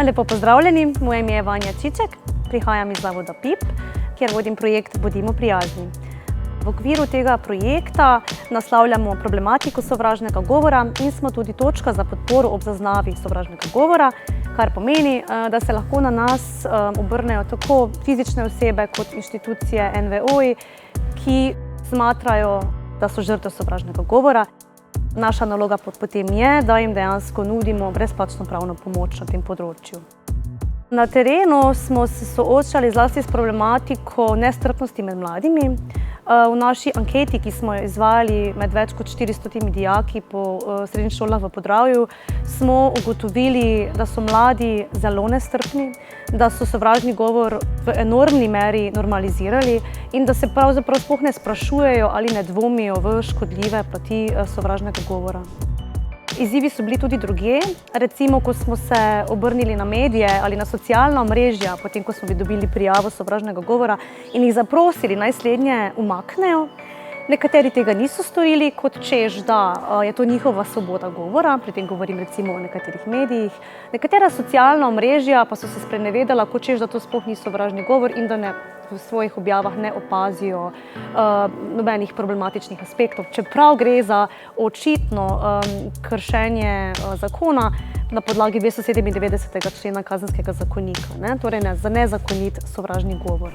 Lepo pozdravljeni, moje ime je Vanja Čiček, prihajam iz zavoda PIP, kjer vodim projekt Bodimo prijazni. V okviru tega projekta naslavljamo problematiko sovražnega govora in smo tudi točka za podporo ob zaznavi sovražnega govora, kar pomeni, da se lahko na nas obrnejo tako fizične osebe kot inštitucije, NVO-ji, ki smatrajo, da so žrtve sovražnega govora. Naša naloga potem je, da jim dejansko nudimo brezplačno pravno pomoč na tem področju. Na terenu smo se soočali zlasti s problematiko nestrpnosti med mladimi. V naši anketi, ki smo jo izvajali med več kot 400 dijaki po srednjih šolah v Podravju, smo ugotovili, da so mladi zelo nestrpni, da so sovražni govor v enormni meri normalizirali in da se pravzaprav sploh ne sprašujejo ali ne dvomijo v škodljive plati sovražnega govora. Izzivi so bili tudi drugje, recimo, ko smo se obrnili na medije ali na socialna omrežja, potem ko smo dobili prijavo sovražnega govora in jih zaprosili, naj slednje umaknejo. Nekateri tega niso storili, kot češ, da je to njihova svoboda govora, pri tem govorim recimo o nekaterih medijih. Nekatera socialna omrežja pa so se sprenevedala, kot češ, da to sploh ni sovražni govor in da v svojih objavah ne opazijo nobenih problematičnih aspektov, čeprav gre za očitno kršenje zakona na podlagi 297. člena Kazenskega zakonika, torej za nezakonit sovražni govor.